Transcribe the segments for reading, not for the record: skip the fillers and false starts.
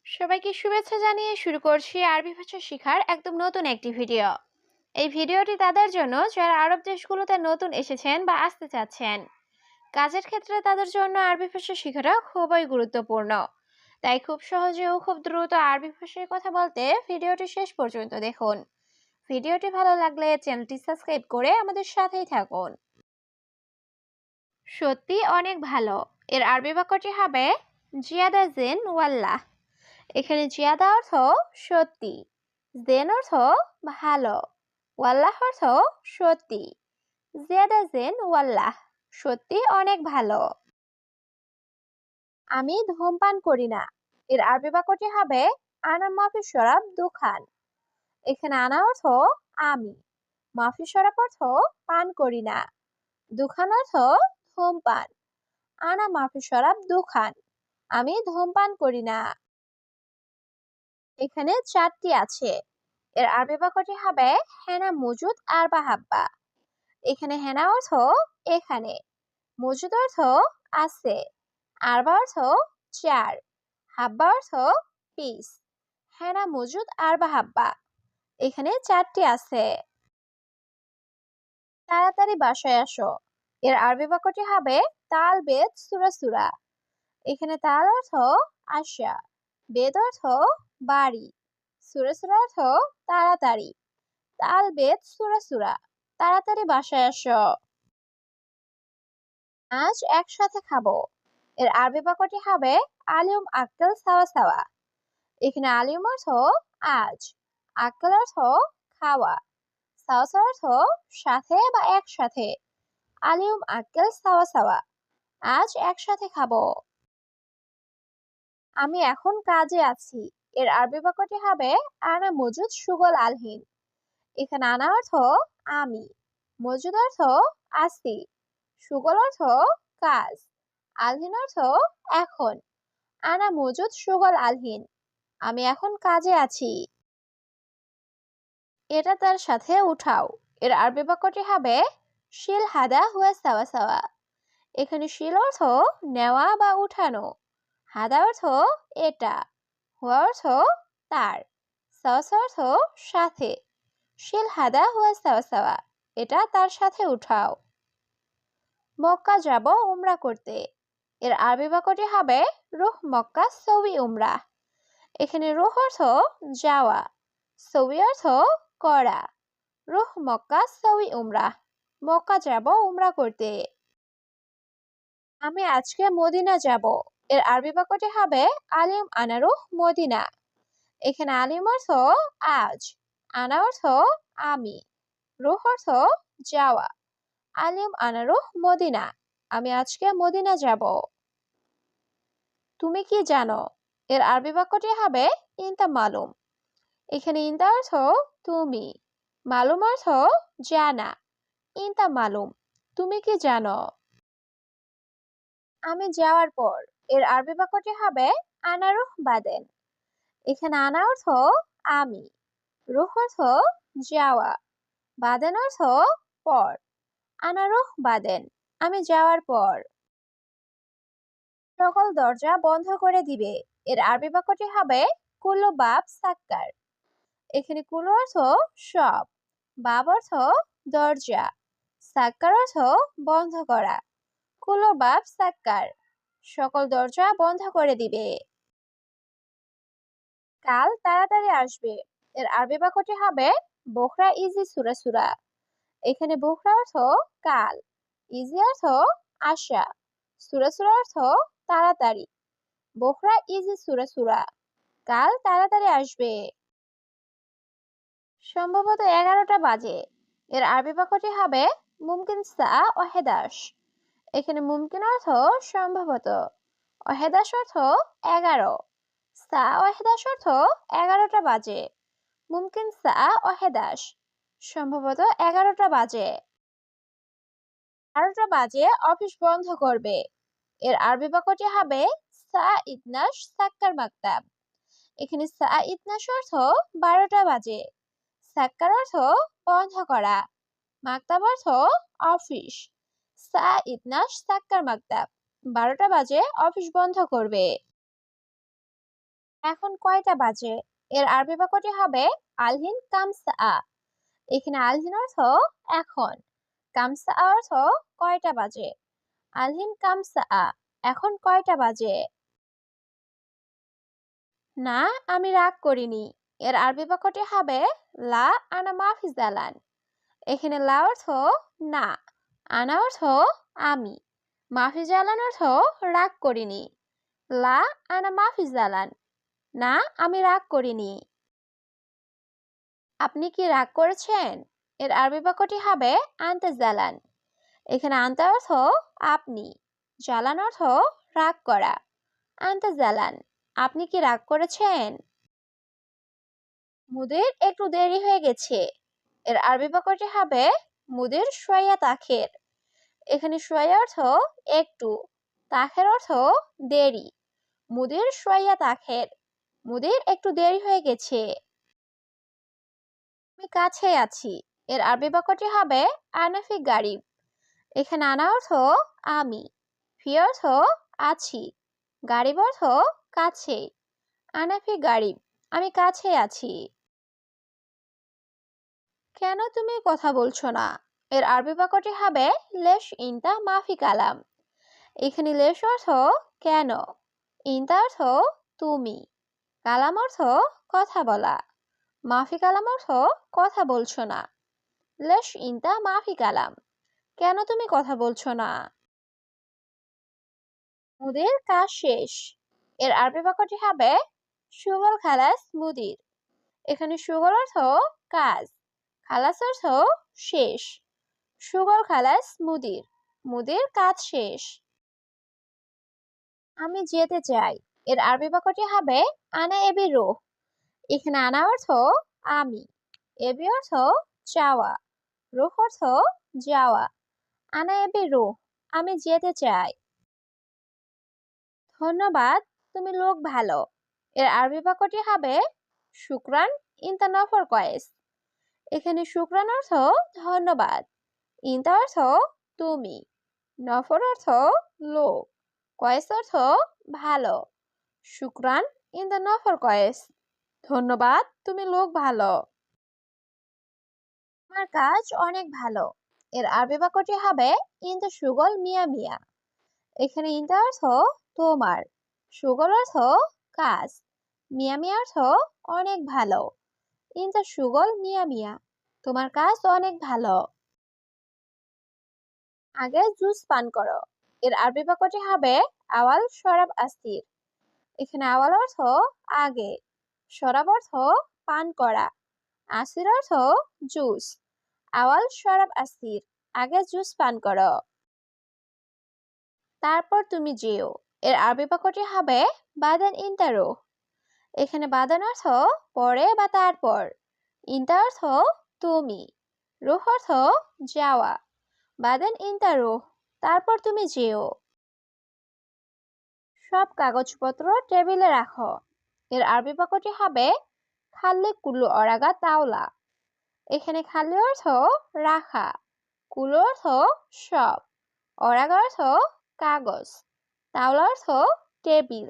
সবাইকে শুভেচ্ছা জানিয়ে শুরু করছি আরবি ভাষা শেখার একদম নতুন একটি ভিডিও। এই ভিডিওটি তাদের জন্য যারা আরব দেশগুলোতে নতুন এসেছেন বা আসতে চাচ্ছেন। কাজের ক্ষেত্রে তাদের জন্য আরবি ভাষা শেখাটা খুবই গুরুত্বপূর্ণ। তাই খুব সহজে ও খুব দ্রুত আরবি ভাষায় কথা বলতে ভিডিওটি শেষ পর্যন্ত দেখুন। ভিডিওটি ভালো লাগলে চ্যানেলটি সাবস্ক্রাইব করে আমাদের সাথেই থাকুন। সত্যি অনেক ভালো, এর আরবি বাক্যটি হবে জিয়াদা জিন ওয়াল্লাহ। এখানে জিয়াদা অর্থ সত্যি, জেন অর্থ ভালো, ওয়াল্লাহ অর্থ সত্যি। জিয়াদা জেন ওয়াল্লাহ, সত্যি অনেক ভালো। আমি ধূমপান করি না, এর আরবি বাক্যটি হবে আনা মাফি শরাব দুখান। এখানে আনা অর্থ আমি, মাফি শরাব অর্থ পান করি না, দুখান অর্থ ধূমপান। আনা মাফি শরাব দুখান, আমি ধূমপান করি না। এখানে চারটি আছে, এর আরবি বাক্যটি হবে হেনা মজুদ আর বা হাব্বা। এখানে হেনা অর্থ এখানে, মজুদ অর্থ আছে, আরবা অর্থ চার, হাব্বা অর্থ পিস। হেনা মজুদ আর বা হাব্বা, এখানে চারটি আছে। তাড়াতাড়ি বাসায় আসো, এর আরবি বাক্যটি হবে তাল বেদ সুরা সুরা। এখানে তাল অর্থ আসা, বেদ অর্থ বাড়ি, সুরা সুরা অর্থ তাড়াতাড়ি। তাল বেদ সুরা সুরা, তাড়াতাড়ি বাসায় আসো। আজ একসাথে খাবো, এর আরবি বাক্যটি হবে আলিউম আক্কেল সাওয়া সাওয়া। এখানে আলিউম অর্থ আজ, আক্কেল অর্থ খাওয়া, সাওয়া সাওয়া অর্থ সাথে বা একসাথে। আলিউম আক্কেল সাওয়া সাওয়া, আজ একসাথে খাবো। আমি এখন কাজে আছি, এর আরবি বাক্যটি হবে আনা মজুদ সুগল আলহিন। এখানে আনা অর্থ আমি, মজুদ অর্থ আছি, সুগল অর্থ কাজ, আলহিন অর্থ এখন। আনা মজুদ সুগল আলহিন, আমি এখন কাজে আছি। এটা তার সাথে উঠাও, এর আরবি বাক্যটি হবে শিল হাদা হুয়া সাওয়া সাওয়া। এখানে শিল অর্থ নেওয়া বা উঠানো, হাদা অর্থ এটা, হুয়া অর্থ তার, সাওয়া সাওয়া অর্থ সাথে। শিল হাদা হুয়া সাওয়া সাওয়া, এটা তার সাথে উঠাও। মক্কা যাব উমরা করতে, এর আরবি বাক্যটি হবে রুহ মক্কা সৌই উমরা। এখানে রুহ অর্থ যাওয়া, সৌই অর্থ করা। রুহ মক্কা সৌই উমরা, মক্কা যাব উমরা করতে। আমি আজকে মদিনা যাব, এর আরবি বাক্যটি হবে আলিম আনারুহ মদিনা। এখানে আলিম অর্থ আজ, আনা অর্থ আমি, রুহ অর্থ যাওয়া। আলিম আনারুহ মদিনা, আমি আজকে মদিনা যাব। তুমি কি জানো, এর আরবি বাক্যটি হবে ইনতা মালুম। এখানে ইনতা অর্থ তুমি, মালুম অর্থ জানা। ইনতা মালুম, তুমি কি জানো। আমি যাওয়ার পর, এর আরবি বাক্যটি হবে আনারুহ বাদেন। এখানে আনা অর্থ আমি, রুহ অর্থ যাওয়া, বাদেন অর্থ পর। আনারুহ বাদেন, আমি যাওয়ার পর। সকল দরজা বন্ধ করে দিবে, এর আরবি বাক্যটি হবে কুল্লু বাব সাক্কার। এখানে কুল্লু অর্থ সব, বাব অর্থ দরজা, সাক্কার অর্থ বন্ধ করা। কুল্লু বাব সাক্কার, সকল দরজা বন্ধ করে দিবে। কাল তাড়াতাড়ি আসবে, এর আরবি বাক্যটি হবে বোখরা ইজি সুরা সুরা। এখানে বোখরা অর্থ কাল, ইজি অর্থ আসা, সুরা সুরা অর্থ তাড়াতাড়ি। বোখরা ইজি সুরা সুরা, কাল তাড়াতাড়ি আসবে। সম্ভবত 11টা বাজে, এর আরবি বাক্যটি হবে মুমকিন সা ওয়াহেদাস। এখানে মুমকিন অর্থ সম্ভবত, ওয়াহেদাস অর্থ 11, সা ওয়াহেদাস অর্থ 11টা বাজে। মুমকিন সা ওয়াহেদাস, সম্ভবত 11টা বাজে। 12টা বাজে অফিস বন্ধ করবে, এর আরবি বাক্যটি হবে সা ইতনাশ সাক্কার মাকতাব। এখানে সা ইতনাশ অর্থ 12টা বাজে, সাক্কার অর্থ বন্ধ করা, মাকতাব অর্থ অফিস। সা ইতনাশ সাক্কার মাকতাব, 12টা বাজে অফিস বন্ধ করবে। এখন কয়টা বাজে? এর আরবি বাক্যটি হবে আলহিন কামসা। এখানে আলহিন অর্থ এখন, কামসা অর্থ কয়টা বাজে। আলহিন কামসা, এখন কয়টা বাজে? না, আমি রাগ করিনি। এর আরবি বাক্যটি হবে লা আনা মাফি জালান। এখানে লা অর্থ না, আনা অর্থ আমি, মাফি জালান অর্থ রাগ করিনি। লা আনা মাফি জালান, না আমি রাগ করিনি। আপনি কি রাগ করেছেন? এর আরবি বাক্যটি হবে আনতে জালান। এখানে আনতে অর্থ আপনি, জালান অর্থ রাগ করা। আনতে জালান, আপনি কি রাগ করেছেন? মুদির একটু দেরি হয়ে গেছে। এর আরবি বাক্যটি হবে মুদির শোয়া তাখের। এখানে শোয়া অর্থ একটু, তাখের অর্থ দেরি। মুদির শোয়া তাখের, মুদির একটু দেরি হয়ে গেছে। আমি কাছে আছি। এর আরবি বাক্যটি হবে আনাফি গারিব। এখানে আনা অর্থ আমি, ফি অর্থ আছি, গারিব অর্থ কাছে। আনাফি গারিব, আমি কাছে আছি। কেন তুমি কথা বলছো না? এর আরবি বাক্যটি হবে লেশ ইনতা মাফি কালাম। এখানে লেশ অর্থ কেন, ইনতা অর্থ তুমি, কালাম অর্থ কথা বলা, মাফি কালাম অর্থ কথা বলছো না। লেশ ইনতা মাফি কালাম, কেন তুমি কথা বলছো না? মুদির কাজ শেষ। এর আরবি বাক্যটি হবে সুগল খালাস মুদির। এখানে সুগল অর্থ কাজ, খালাস অর্থ শেষ। সুগল খালাস মুদির, মুদির কাজ শেষ। আমি যেতে চাই। এর আরবি বাক্যটি হবে আনা এবি রুহ। এখানে আনা অর্থ আমি, এবি অর্থ চাওয়া, রুহ অর্থ যাওয়া। আনা এবি রুহ, আমি যেতে চাই। ধন্যবাদ, তুমি লোক ভালো। এর আরবি বাক্যটি হবে শুকরান ইনতা নফর কয়েস। এখানে শুকরান অর্থ ধন্যবাদ, ইনতা অর্থ তুমি, নফর অর্থ লোক, কয়েস অর্থ ভালো। শুকরান ইনতা নফর কয়েস, ধন্যবাদ, তুমি লোক ভালো। আমার কাজ অনেক ভালো। এর আরবি বাক্যটি হবে ইনতা সুগল মিয়া মিয়া। এখানে ইনতা অর্থ তোমার, সুগল অর্থ কাজ, মিয়া মিয়া অর্থ অনেক ভালো। ইনতা সুগল মিয়া মিয়া, তোমার কাজ অনেক ভালো। আগে জুস পান করো। এর আরবি বাক্যটি হবে আওয়াল শরাব আসির। এখানে আওয়াল অর্থ আগে, শরাব অর্থ পান করা, আসির অর্থ জুস। আওয়াল শরাব আসির, আগে জুস পান করো। তারপর তুমি যেও। এর আরবি বাক্যটি হবে বাদান ইন্তারো। এখানে বাদান অর্থ পরে বা তারপর, ইন্তা অর্থ তুমি, রুহ অর্থ যাওয়া। বাদান ইন্তারো, তারপর তুমি যেও। সব কাগজপত্র টেবিলে রাখো। এর আরবি বাক্যটি হবে খাল্লে কুল্লু অরাগা তাওলা। এখানে খাল্লি অর্থ রাখা, কুলো অর্থ সব, অরাগা অর্থ কাগজ, তাওলা অর্থ টেবিল।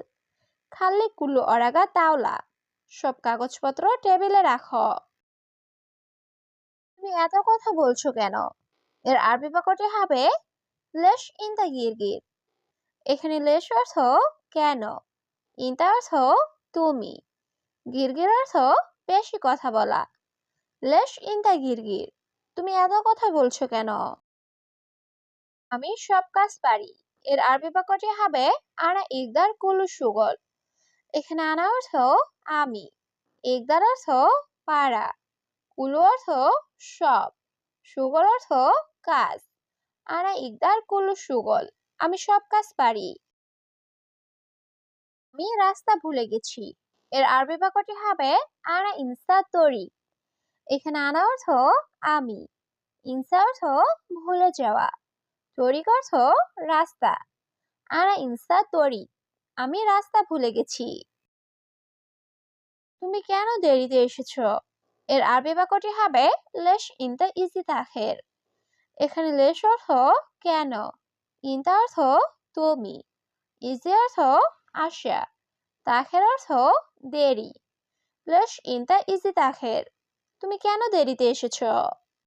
খাল্লি কুল্লু অরাগা তাওলা, সব কাগজপত্র টেবিলে রাখো। তুমি এত কথা বলছো কেন? এর আরবি বাক্যটি হবে লেশ ইনতা গিরগির। এখানে লেশ অর্থ কেন, ইনতা অর্থ তুমি, গিরগির অর্থ বেশি কথা বলা। লেশ ইনতা গিরগির, তুমি এত কথা বলছো কেন? আমি সব কাজ পারি। এর আরবি বাক্যটি হবে আনা ইকদার কুল্লু সুগল। এখানে আনা অর্থ আমি, ইকদার অর্থ পারা, কুল্লু অর্থ সব, সুগল অর্থ কাজ। আনা ইকদার কুল্লু সুগল, আমি সব কাজ পারি। আমি রাস্তা ভুলে গেছি। এর আরবি বাক্যটি হবে আনা ইনসা তরি। এখানে আনা অর্থ আমি, ইনসা অর্থ ভুলে যাওয়া, তরিক অর্থ রাস্তা। আনা ইনসা তরি, আমি রাস্তা ভুলে গেছি। তুমি কেন দেরিতে এসেছো? এর আরবি বাক্যটি হবে লেশ ইনতা ইজি তাখের। এখানে লেশ অর্থ কেন, ইনতা অর্থ তুমি, ইজি অর্থ আসা, তাখের অর্থ দেরি। প্লাস ইনতা ইজি তাখের, তুমি কেন দেরিতে এসেছো?